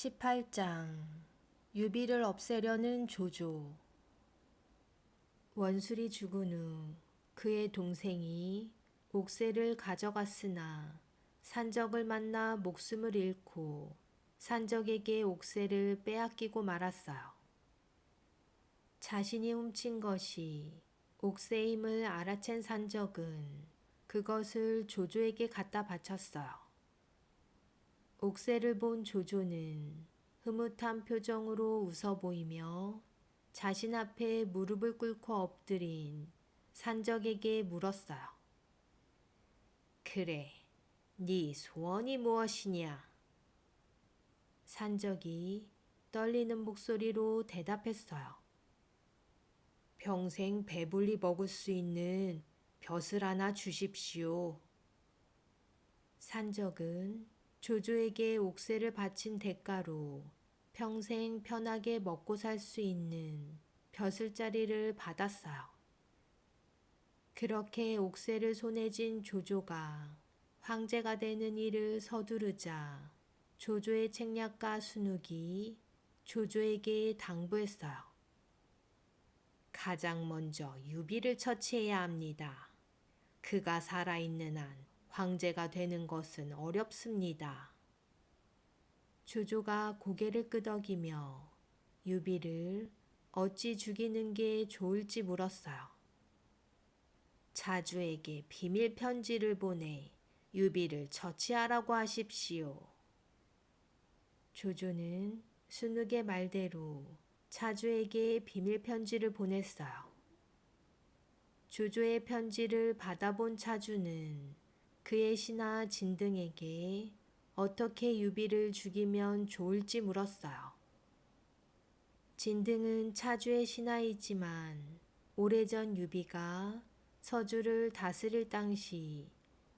18장 유비를 없애려는 조조. 원술이 죽은 후 그의 동생이 옥새를 가져갔으나 산적을 만나 목숨을 잃고 산적에게 옥새를 빼앗기고 말았어요. 자신이 훔친 것이 옥새임을 알아챈 산적은 그것을 조조에게 갖다 바쳤어요. 옥새를 본 조조는 흐뭇한 표정으로 웃어 보이며 자신 앞에 무릎을 꿇고 엎드린 산적에게 물었어요. 그래, 네 소원이 무엇이냐? 산적이 떨리는 목소리로 대답했어요. 평생 배불리 먹을 수 있는 벼슬 하나 주십시오. 산적은 조조에게 옥새를 바친 대가로 평생 편하게 먹고 살 수 있는 벼슬자리를 받았어요. 그렇게 옥새를 손에 쥔 조조가 황제가 되는 일을 서두르자 조조의 책략가 순욱이 조조에게 당부했어요. 가장 먼저 유비를 처치해야 합니다. 그가 살아있는 한 황제가 되는 것은 어렵습니다. 조조가 고개를 끄덕이며 유비를 어찌 죽이는 게 좋을지 물었어요. 자주에게 비밀 편지를 보내 유비를 처치하라고 하십시오. 조조는 순욱의 말대로 자주에게 비밀 편지를 보냈어요. 조조의 편지를 받아본 차주는 그의 신하 진등에게 어떻게 유비를 죽이면 좋을지 물었어요. 진등은 차주의 신하이지만 오래전 유비가 서주를 다스릴 당시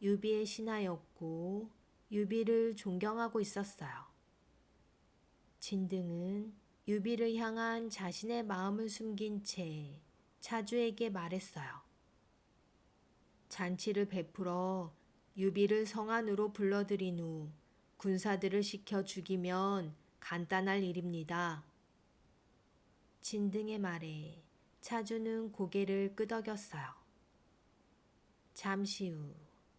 유비의 신하였고 유비를 존경하고 있었어요. 진등은 유비를 향한 자신의 마음을 숨긴 채 차주에게 말했어요. 잔치를 베풀어 유비를 성 안으로 불러들인 후 군사들을 시켜 죽이면 간단할 일입니다. 진등의 말에 차주는 고개를 끄덕였어요. 잠시 후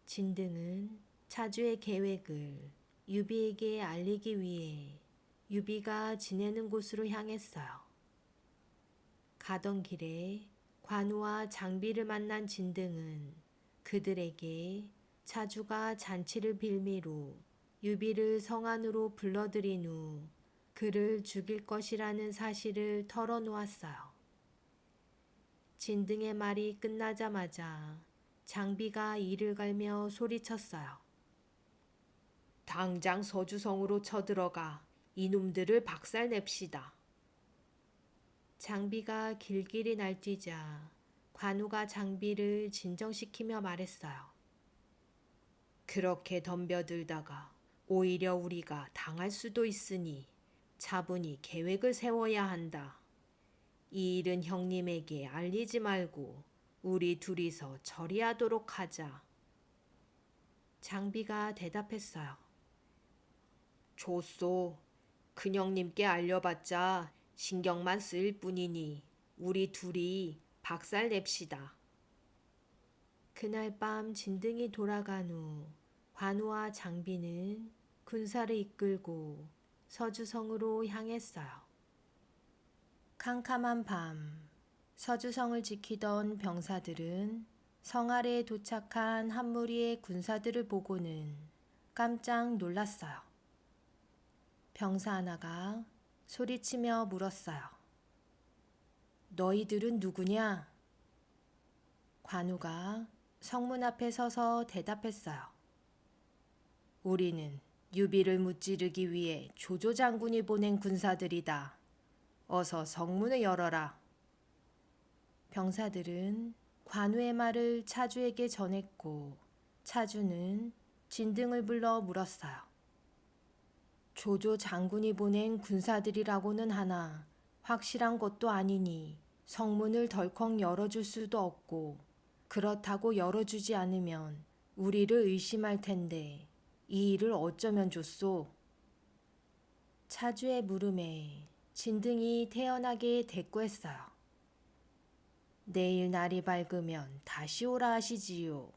진등은 차주의 계획을 유비에게 알리기 위해 유비가 지내는 곳으로 향했어요. 가던 길에 관우와 장비를 만난 진등은 그들에게 차주가 잔치를 빌미로 유비를 성 안으로 불러들인 후 그를 죽일 것이라는 사실을 털어놓았어요. 진등의 말이 끝나자마자 장비가 이를 갈며 소리쳤어요. 당장 서주성으로 쳐들어가 이놈들을 박살냅시다. 장비가 길길이 날뛰자 관우가 장비를 진정시키며 말했어요. 그렇게 덤벼들다가 오히려 우리가 당할 수도 있으니 차분히 계획을 세워야 한다. 이 일은 형님에게 알리지 말고 우리 둘이서 처리하도록 하자. 장비가 대답했어요. 좋소. 큰형님께 알려봤자 신경만 쓰일 뿐이니 우리 둘이 박살 냅시다. 그날 밤 진등이 돌아간 후 관우와 장비는 군사를 이끌고 서주성으로 향했어요. 캄캄한 밤 서주성을 지키던 병사들은 성 아래에 도착한 한 무리의 군사들을 보고는 깜짝 놀랐어요. 병사 하나가 소리치며 물었어요. 너희들은 누구냐? 관우가 성문 앞에 서서 대답했어요. 우리는 유비를 무찌르기 위해 조조 장군이 보낸 군사들이다. 어서 성문을 열어라. 병사들은 관우의 말을 차주에게 전했고 차주는 진등을 불러 물었어요. 조조 장군이 보낸 군사들이라고는 하나 확실한 것도 아니니 성문을 덜컥 열어줄 수도 없고 그렇다고 열어주지 않으면 우리를 의심할 텐데 이 일을 어쩌면 좋소? 차주의 물음에 진등이 태연하게 대꾸했어요. 내일 날이 밝으면 다시 오라 하시지요.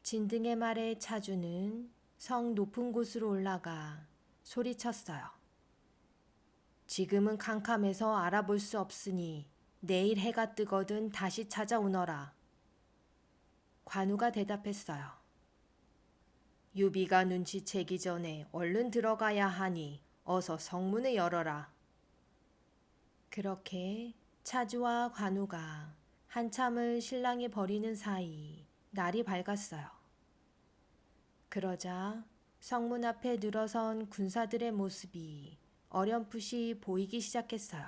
진등의 말에 차주는 성 높은 곳으로 올라가 소리쳤어요. 지금은 캄캄해서 알아볼 수 없으니 내일 해가 뜨거든 다시 찾아오너라. 관우가 대답했어요. 유비가 눈치채기 전에 얼른 들어가야 하니 어서 성문을 열어라. 그렇게 차주와 관우가 한참을 신랑이 버리는 사이 날이 밝았어요. 그러자 성문 앞에 늘어선 군사들의 모습이 어렴풋이 보이기 시작했어요.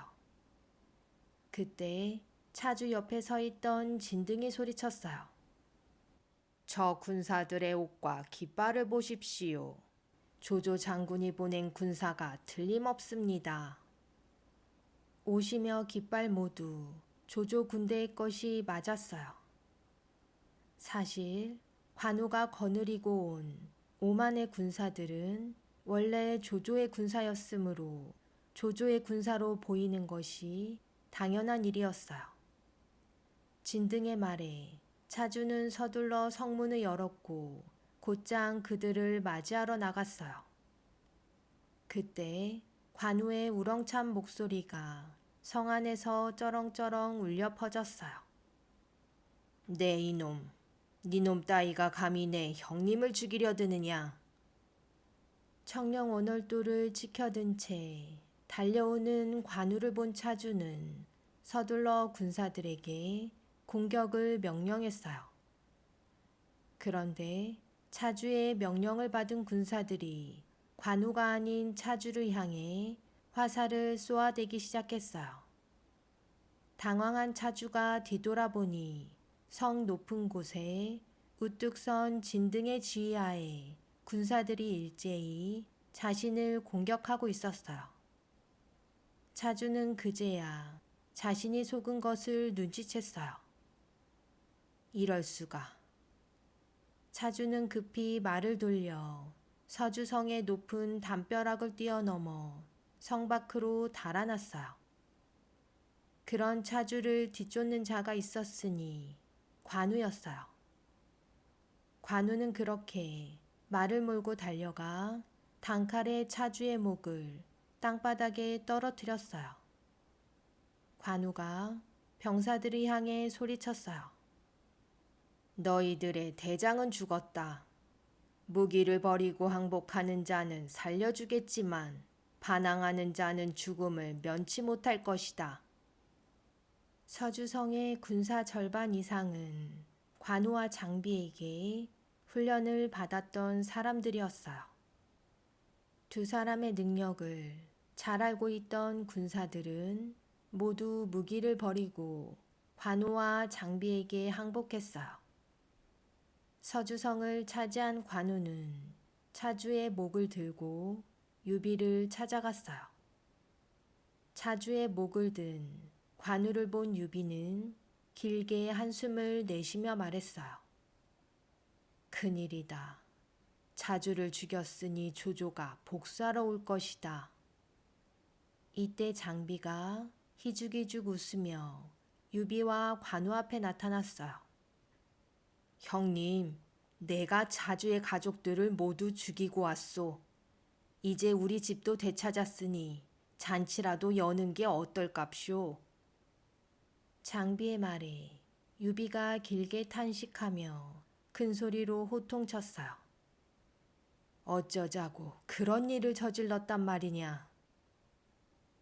그때 차주 옆에 서 있던 진등이 소리쳤어요. 저 군사들의 옷과 깃발을 보십시오. 조조 장군이 보낸 군사가 틀림없습니다. 옷이며 깃발 모두 조조 군대의 것이 맞았어요. 사실 관우가 거느리고 온 5만의 군사들은 원래 조조의 군사였으므로 조조의 군사로 보이는 것이 당연한 일이었어요. 진등의 말에 차주는 서둘러 성문을 열었고 곧장 그들을 맞이하러 나갔어요. 그때 관우의 우렁찬 목소리가 성 안에서 쩌렁쩌렁 울려 퍼졌어요. 네 이놈, 니놈 따위가 감히 내 형님을 죽이려 드느냐. 청령 원월도를 치켜든 채 달려오는 관우를 본 차주는 서둘러 군사들에게 공격을 명령했어요. 그런데 차주의 명령을 받은 군사들이 관우가 아닌 차주를 향해 화살을 쏘아대기 시작했어요. 당황한 차주가 뒤돌아보니 성 높은 곳에 우뚝 선 진등의 지휘하에 군사들이 일제히 자신을 공격하고 있었어요. 차주는 그제야 자신이 속은 것을 눈치챘어요. 이럴 수가. 차주는 급히 말을 돌려 서주성의 높은 담벼락을 뛰어넘어 성 밖으로 달아났어요. 그런 차주를 뒤쫓는 자가 있었으니 관우였어요. 관우는 그렇게 말을 몰고 달려가 단칼에 차주의 목을 땅바닥에 떨어뜨렸어요. 관우가 병사들을 향해 소리쳤어요. 너희들의 대장은 죽었다. 무기를 버리고 항복하는 자는 살려주겠지만 반항하는 자는 죽음을 면치 못할 것이다. 서주성의 군사 절반 이상은 관우와 장비에게 훈련을 받았던 사람들이었어요. 두 사람의 능력을 잘 알고 있던 군사들은 모두 무기를 버리고 관우와 장비에게 항복했어요. 서주성을 차지한 관우는 차주의 목을 들고 유비를 찾아갔어요. 차주의 목을 든 관우를 본 유비는 길게 한숨을 내쉬며 말했어요. 큰일이다. 차주를 죽였으니 조조가 복수하러 올 것이다. 이때 장비가 희죽희죽 웃으며 유비와 관우 앞에 나타났어요. 형님, 내가 차주의 가족들을 모두 죽이고 왔소. 이제 우리 집도 되찾았으니 잔치라도 여는 게 어떨깝쇼. 장비의 말에 유비가 길게 탄식하며 큰 소리로 호통쳤어요. 어쩌자고 그런 일을 저질렀단 말이냐.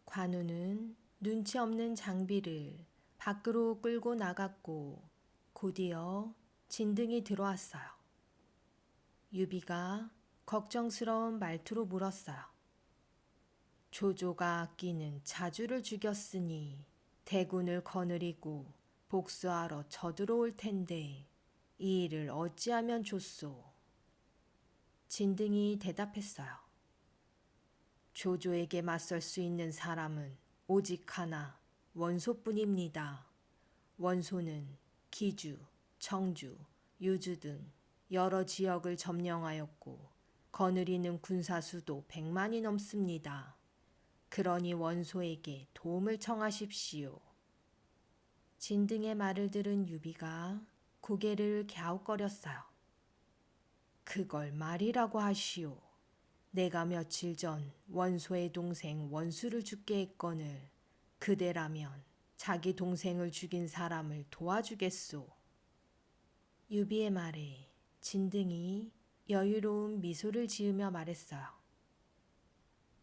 관우는 눈치 없는 장비를 밖으로 끌고 나갔고 곧이어 진등이 들어왔어요. 유비가 걱정스러운 말투로 물었어요. 조조가 아끼는 차주를 죽였으니 대군을 거느리고 복수하러 쳐들어올 텐데 이 일을 어찌하면 좋소? 진등이 대답했어요. 조조에게 맞설 수 있는 사람은 오직 하나, 원소뿐입니다. 원소는 기주, 청주, 유주 등 여러 지역을 점령하였고 거느리는 군사수도 100만이 넘습니다. 그러니 원소에게 도움을 청하십시오. 진등의 말을 들은 유비가 고개를 갸웃거렸어요. 그걸 말이라고 하시오. 내가 며칠 전 원소의 동생 원수를 죽게 했거늘 그대라면 자기 동생을 죽인 사람을 도와주겠소. 유비의 말에 진등이 여유로운 미소를 지으며 말했어요.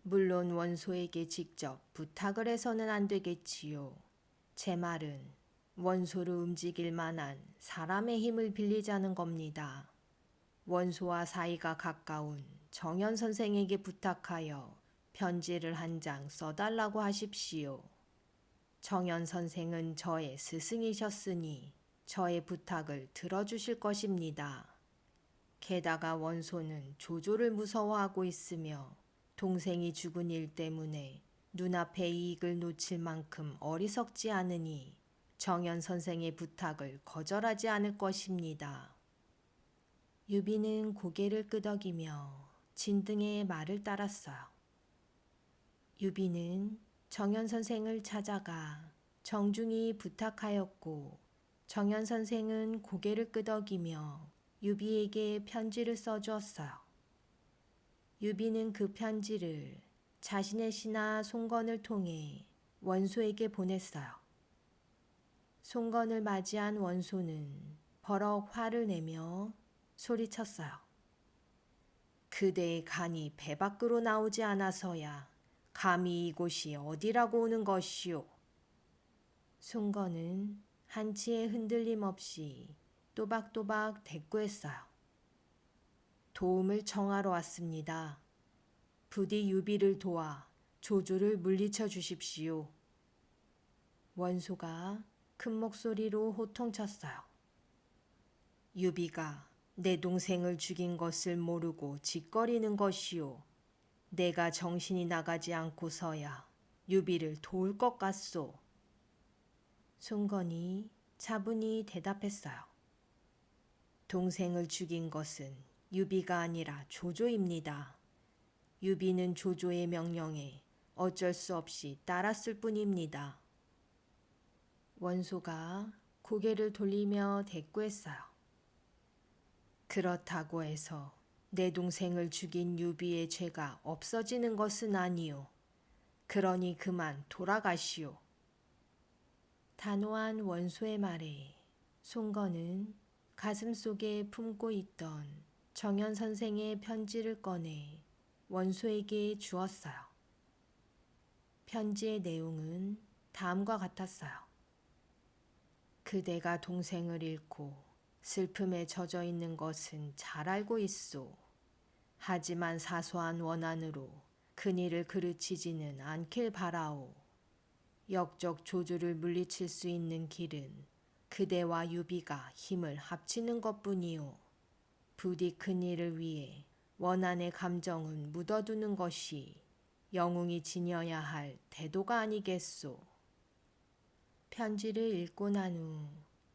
물론 원소에게 직접 부탁을 해서는 안 되겠지요. 제 말은 원소를 움직일 만한 사람의 힘을 빌리자는 겁니다. 원소와 사이가 가까운 정현 선생에게 부탁하여 편지를 한 장 써달라고 하십시오. 정현 선생은 저의 스승이셨으니 저의 부탁을 들어주실 것입니다. 게다가 원소는 조조를 무서워하고 있으며 동생이 죽은 일 때문에 눈앞의 이익을 놓칠 만큼 어리석지 않으니 정현 선생의 부탁을 거절하지 않을 것입니다. 유비는 고개를 끄덕이며 진등의 말을 따랐어요. 유비는 정현 선생을 찾아가 정중히 부탁하였고 정현 선생은 고개를 끄덕이며 유비에게 편지를 써주었어요. 유비는 그 편지를 자신의 신하 송건을 통해 원소에게 보냈어요. 송건을 맞이한 원소는 버럭 화를 내며 소리쳤어요. 그대의 간이 배 밖으로 나오지 않아서야 감히 이곳이 어디라고 오는 것이오. 송건은 한치의 흔들림 없이 또박또박 대꾸했어요. 도움을 청하러 왔습니다. 부디 유비를 도와 조조를 물리쳐 주십시오. 원소가 큰 목소리로 호통쳤어요. 유비가 내 동생을 죽인 것을 모르고 짓거리는 것이오. 내가 정신이 나가지 않고서야 유비를 도울 것 같소. 송건이 차분히 대답했어요. 동생을 죽인 것은 유비가 아니라 조조입니다. 유비는 조조의 명령에 어쩔 수 없이 따랐을 뿐입니다. 원소가 고개를 돌리며 대꾸했어요. 그렇다고 해서 내 동생을 죽인 유비의 죄가 없어지는 것은 아니오. 그러니 그만 돌아가시오. 단호한 원소의 말에 송건은 가슴속에 품고 있던 정현 선생의 편지를 꺼내 원소에게 주었어요. 편지의 내용은 다음과 같았어요. 그대가 동생을 잃고 슬픔에 젖어 있는 것은 잘 알고 있소. 하지만 사소한 원한으로 큰일을 그르치지는 않길 바라오. 역적 조조를 물리칠 수 있는 길은 그대와 유비가 힘을 합치는 것뿐이오. 부디 큰일을 위해 원한의 감정은 묻어두는 것이 영웅이 지녀야 할 태도가 아니겠소. 편지를 읽고 난 후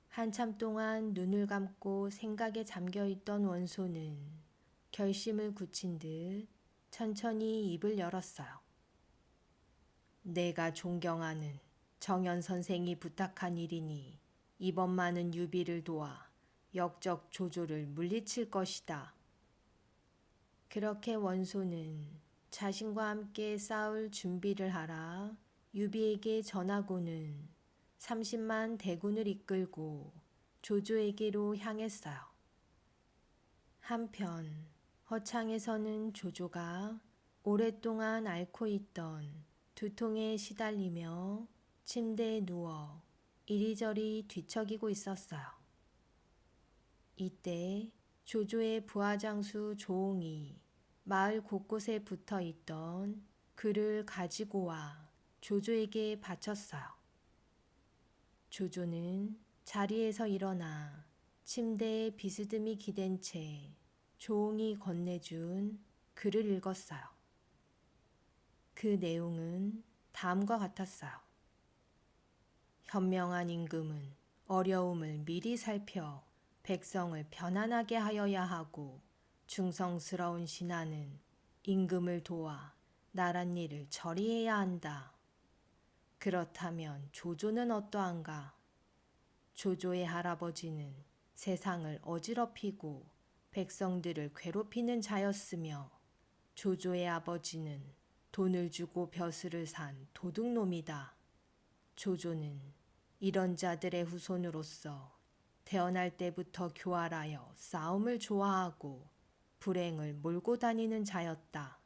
한참 동안 눈을 감고 생각에 잠겨있던 원소는 결심을 굳힌 듯 천천히 입을 열었어요. 내가 존경하는 정현 선생이 부탁한 일이니 이번만은 유비를 도와 역적 조조를 물리칠 것이다. 그렇게 원소는 자신과 함께 싸울 준비를 하라 유비에게 전하고는 30만 대군을 이끌고 조조에게로 향했어요. 한편 허창에서는 조조가 오랫동안 앓고 있던 두통에 시달리며 침대에 누워 이리저리 뒤척이고 있었어요. 이때 조조의 부하장수 조옹이 마을 곳곳에 붙어 있던 글을 가지고 와 조조에게 바쳤어요. 조조는 자리에서 일어나 침대에 비스듬히 기댄 채 조옹이 건네준 글을 읽었어요. 그 내용은 다음과 같았어요. 현명한 임금은 어려움을 미리 살펴 백성을 편안하게 하여야 하고 충성스러운 신하는 임금을 도와 나랏일을 처리해야 한다. 그렇다면 조조는 어떠한가? 조조의 할아버지는 세상을 어지럽히고 백성들을 괴롭히는 자였으며 조조의 아버지는 돈을 주고 벼슬을 산 도둑놈이다. 조조는 이런 자들의 후손으로서 태어날 때부터 교활하여 싸움을 좋아하고 불행을 몰고 다니는 자였다.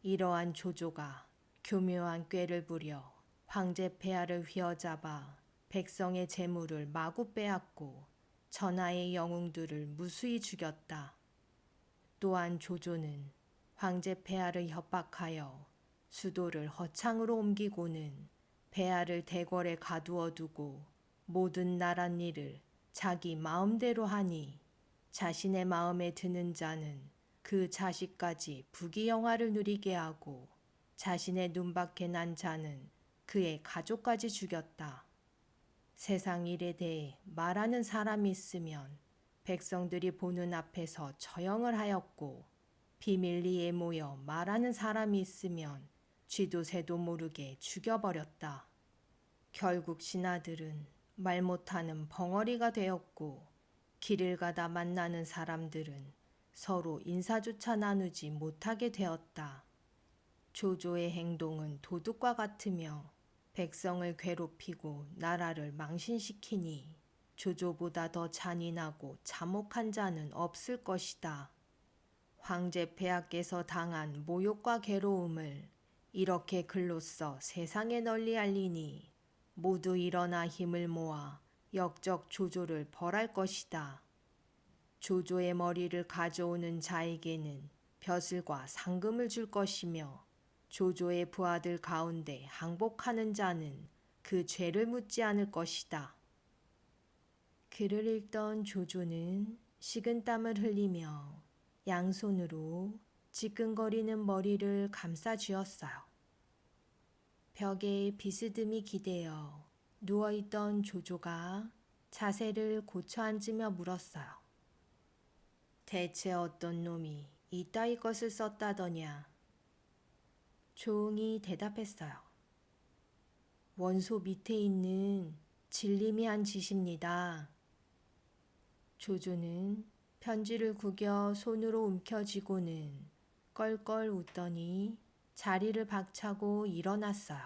이러한 조조가 교묘한 꾀를 부려 황제 폐하를 휘어잡아 백성의 재물을 마구 빼앗고 천하의 영웅들을 무수히 죽였다. 또한 조조는 황제 폐하를 협박하여 수도를 허창으로 옮기고는 폐하를 대궐에 가두어 두고 모든 나랏일을 자기 마음대로 하니 자신의 마음에 드는 자는 그 자식까지 부귀영화를 누리게 하고 자신의 눈밖에 난 자는 그의 가족까지 죽였다. 세상 일에 대해 말하는 사람이 있으면 백성들이 보는 앞에서 처형을 하였고 비밀리에 모여 말하는 사람이 있으면 쥐도 새도 모르게 죽여버렸다. 결국 신하들은 말 못하는 벙어리가 되었고 길을 가다 만나는 사람들은 서로 인사조차 나누지 못하게 되었다. 조조의 행동은 도둑과 같으며 백성을 괴롭히고 나라를 망신시키니 조조보다 더 잔인하고 참혹한 자는 없을 것이다. 황제 폐하께서 당한 모욕과 괴로움을 이렇게 글로써 세상에 널리 알리니 모두 일어나 힘을 모아 역적 조조를 벌할 것이다. 조조의 머리를 가져오는 자에게는 벼슬과 상금을 줄 것이며 조조의 부하들 가운데 항복하는 자는 그 죄를 묻지 않을 것이다. 글을 읽던 조조는 식은땀을 흘리며 양손으로 지끈거리는 머리를 감싸 쥐었어요. 벽에 비스듬히 기대어 누워있던 조조가 자세를 고쳐 앉으며 물었어요. 대체 어떤 놈이 이따위 것을 썼다더냐? 조응이 대답했어요. 원소 밑에 있는 진림이 한 짓입니다. 조조는 편지를 구겨 손으로 움켜쥐고는 껄껄 웃더니 자리를 박차고 일어났어요.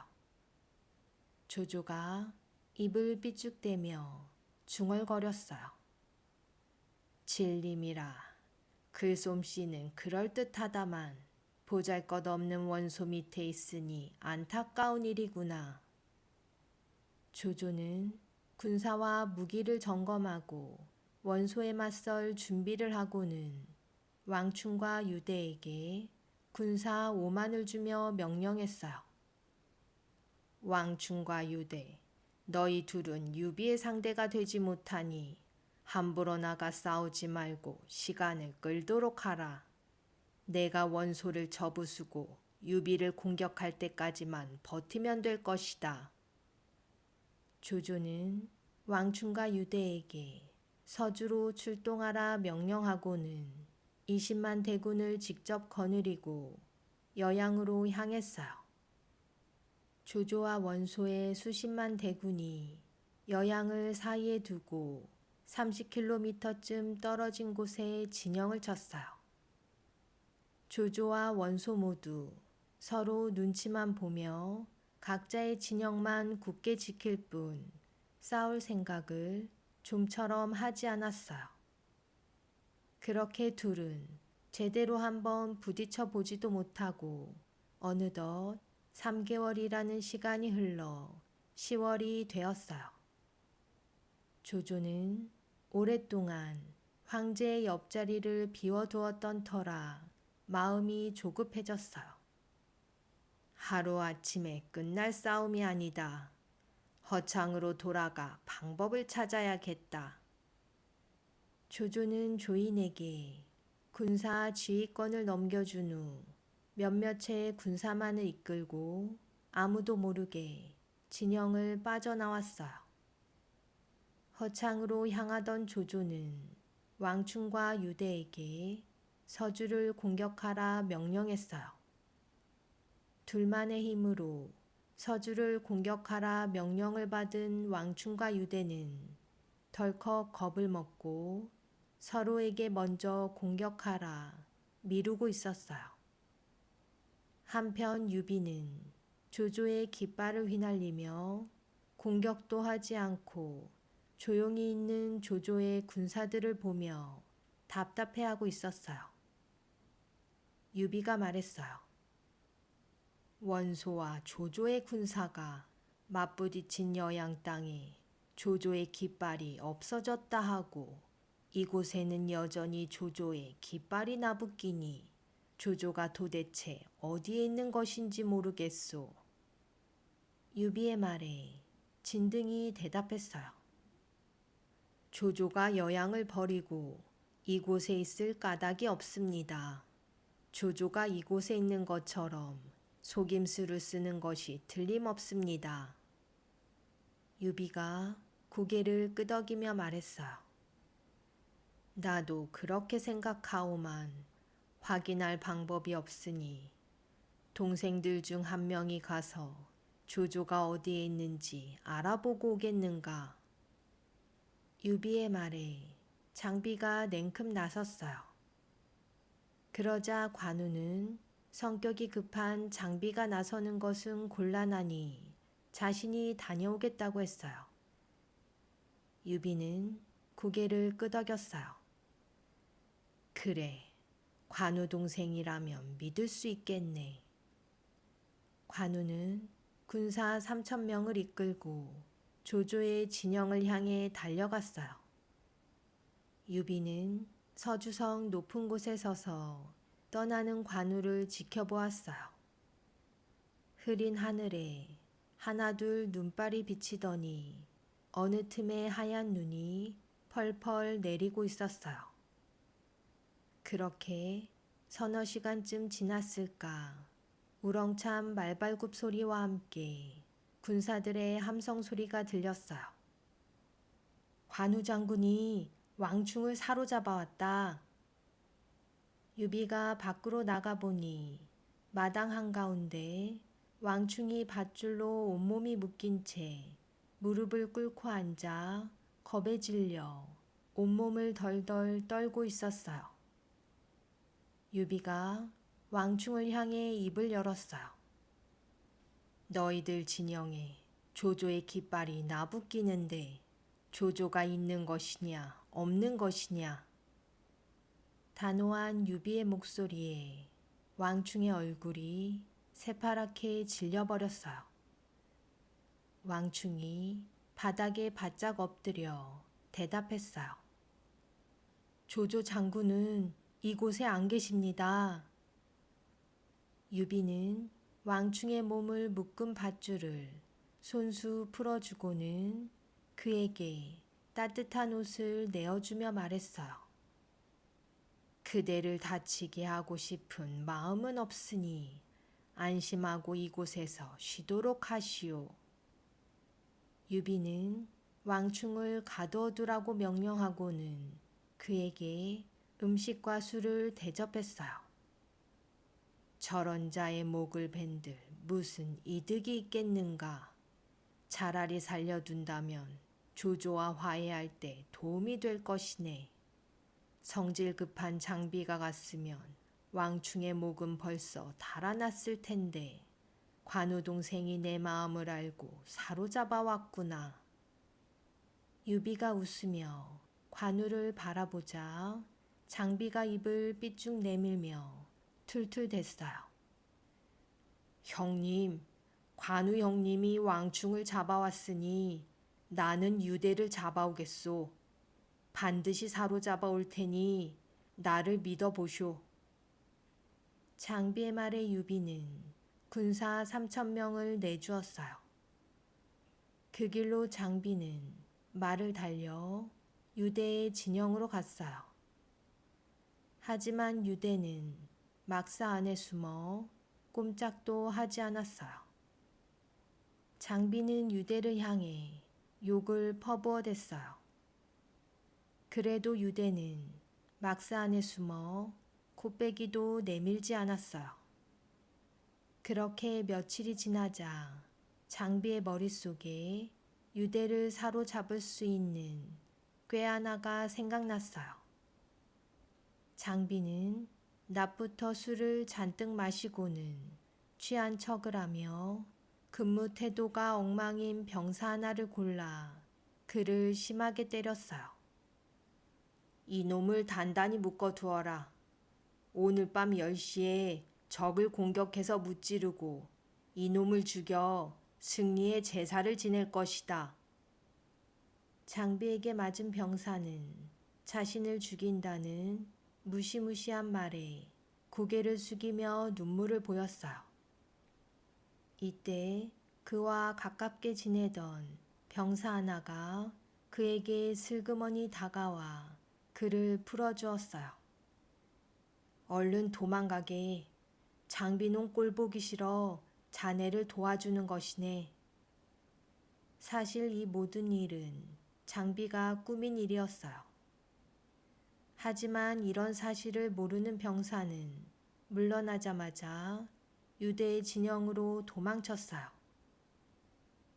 조조가 입을 삐죽대며 중얼거렸어요. 진림이라 글솜씨는 그럴듯하다만 보잘것없는 원소 밑에 있으니 안타까운 일이구나. 조조는 군사와 무기를 점검하고 원소에 맞설 준비를 하고는 왕충과 유대에게 군사 5만을 주며 명령했어요. 왕충과 유대, 너희 둘은 유비의 상대가 되지 못하니 함부로 나가 싸우지 말고 시간을 끌도록 하라. 내가 원소를 접으수고 유비를 공격할 때까지만 버티면 될 것이다. 조조는 왕충과 유대에게 서주로 출동하라 명령하고는 20만 대군을 직접 거느리고 여양으로 향했어요. 조조와 원소의 수십만 대군이 여양을 사이에 두고 30km쯤 떨어진 곳에 진영을 쳤어요. 조조와 원소 모두 서로 눈치만 보며 각자의 진영만 굳게 지킬 뿐 싸울 생각을 좀처럼 하지 않았어요. 그렇게 둘은 제대로 한번 부딪혀 보지도 못하고 어느덧 3개월이라는 시간이 흘러 10월이 되었어요. 조조는 오랫동안 황제의 옆자리를 비워두었던 터라 마음이 조급해졌어요. 하루아침에 끝날 싸움이 아니다. 허창으로 돌아가 방법을 찾아야겠다. 조조는 조인에게 군사 지휘권을 넘겨준 후 몇몇의 군사만을 이끌고 아무도 모르게 진영을 빠져나왔어요. 허창으로 향하던 조조는 왕충과 유대에게 서주를 공격하라 명령했어요. 둘만의 힘으로 서주를 공격하라 명령을 받은 왕충과 유대는 덜컥 겁을 먹고 서로에게 먼저 공격하라 미루고 있었어요. 한편 유비는 조조의 깃발을 휘날리며 공격도 하지 않고 조용히 있는 조조의 군사들을 보며 답답해하고 있었어요. 유비가 말했어요. 원소와 조조의 군사가 맞부딪힌 여양 땅에 조조의 깃발이 없어졌다 하고 이곳에는 여전히 조조의 깃발이 나붙기니 조조가 도대체 어디에 있는 것인지 모르겠소. 유비의 말에 진등이 대답했어요. 조조가 여양을 버리고 이곳에 있을 까닭이 없습니다. 조조가 이곳에 있는 것처럼 속임수를 쓰는 것이 틀림없습니다. 유비가 고개를 끄덕이며 말했어요. 나도 그렇게 생각하오만 확인할 방법이 없으니 동생들 중 한 명이 가서 조조가 어디에 있는지 알아보고 오겠는가. 유비의 말에 장비가 냉큼 나섰어요. 그러자 관우는 성격이 급한 장비가 나서는 것은 곤란하니 자신이 다녀오겠다고 했어요. 유비는 고개를 끄덕였어요. 그래, 관우 동생이라면 믿을 수 있겠네. 관우는 군사 3,000명을 이끌고 조조의 진영을 향해 달려갔어요. 유비는 서주성 높은 곳에 서서 떠나는 관우를 지켜보았어요. 흐린 하늘에 하나둘 눈발이 비치더니 어느 틈에 하얀 눈이 펄펄 내리고 있었어요. 그렇게 서너 시간쯤 지났을까 우렁찬 말발굽 소리와 함께 군사들의 함성 소리가 들렸어요. 관우 장군이 왕충을 사로잡아 왔다. 유비가 밖으로 나가보니 마당 한가운데 왕충이 밧줄로 온몸이 묶인 채 무릎을 꿇고 앉아 겁에 질려 온몸을 덜덜 떨고 있었어요. 유비가 왕충을 향해 입을 열었어요. 너희들 진영에 조조의 깃발이 나붙기는데 조조가 있는 것이냐 없는 것이냐. 단호한 유비의 목소리에 왕충의 얼굴이 새파랗게 질려버렸어요. 왕충이 바닥에 바짝 엎드려 대답했어요. 조조 장군은 이곳에 안 계십니다. 유비는 왕충의 몸을 묶은 밧줄을 손수 풀어주고는 그에게 따뜻한 옷을 내어주며 말했어요. 그대를 다치게 하고 싶은 마음은 없으니 안심하고 이곳에서 쉬도록 하시오. 유비는 왕충을 가둬두라고 명령하고는 그에게 음식과 술을 대접했어요. 저런 자의 목을 벤들 무슨 이득이 있겠는가. 차라리 살려둔다면 조조와 화해할 때 도움이 될 것이네. 성질 급한 장비가 갔으면 왕충의 목은 벌써 달아났을 텐데 관우 동생이 내 마음을 알고 사로잡아 왔구나. 유비가 웃으며 관우를 바라보자 장비가 입을 삐쭉 내밀며 툴툴댔어요. 형님, 관우 형님이 왕충을 잡아왔으니 나는 유대를 잡아오겠소. 반드시 사로잡아 올 테니 나를 믿어보쇼. 장비의 말에 유비는 군사 3,000명을 내주었어요. 그 길로 장비는 말을 달려 유대의 진영으로 갔어요. 하지만 유대는 막사 안에 숨어 꼼짝도 하지 않았어요. 장비는 유대를 향해 욕을 퍼부어댔어요. 그래도 유대는 막사 안에 숨어 코빼기도 내밀지 않았어요. 그렇게 며칠이 지나자 장비의 머릿속에 유대를 사로잡을 수 있는 꾀 하나가 생각났어요. 장비는 낮부터 술을 잔뜩 마시고는 취한 척을 하며 근무 태도가 엉망인 병사 하나를 골라 그를 심하게 때렸어요. 이놈을 단단히 묶어두어라. 오늘 밤 10시에 적을 공격해서 무찌르고 이놈을 죽여 승리의 제사를 지낼 것이다. 장비에게 맞은 병사는 자신을 죽인다는 무시무시한 말에 고개를 숙이며 눈물을 보였어요. 이때 그와 가깝게 지내던 병사 하나가 그에게 슬그머니 다가와 그를 풀어주었어요. 얼른 도망가게. 장비놈 꼴 보기 싫어 자네를 도와주는 것이네. 사실 이 모든 일은 장비가 꾸민 일이었어요. 하지만 이런 사실을 모르는 병사는 물러나자마자 유대의 진영으로 도망쳤어요.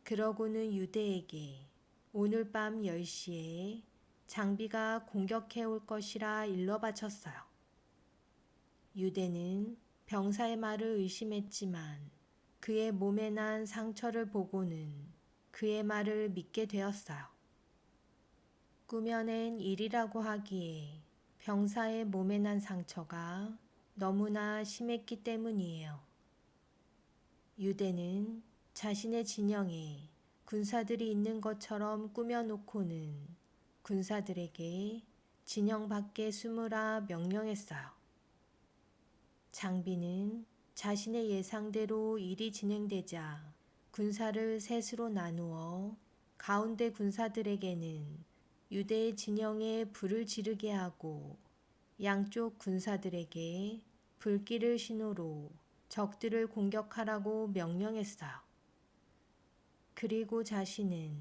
그러고는 유대에게 오늘 밤 10시에 장비가 공격해 올 것이라 일러 바쳤어요. 유대는 병사의 말을 의심했지만 그의 몸에 난 상처를 보고는 그의 말을 믿게 되었어요. 꾸며낸 일이라고 하기에 병사의 몸에 난 상처가 너무나 심했기 때문이에요. 유대는 자신의 진영에 군사들이 있는 것처럼 꾸며놓고는 군사들에게 진영 밖에 숨으라 명령했어요. 장비는 자신의 예상대로 일이 진행되자 군사를 셋으로 나누어 가운데 군사들에게는 유대의 진영에 불을 지르게 하고 양쪽 군사들에게 불길을 신호로 적들을 공격하라고 명령했어요. 그리고 자신은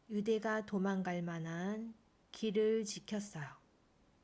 유대가 도망갈 만한 길을 지켰어요.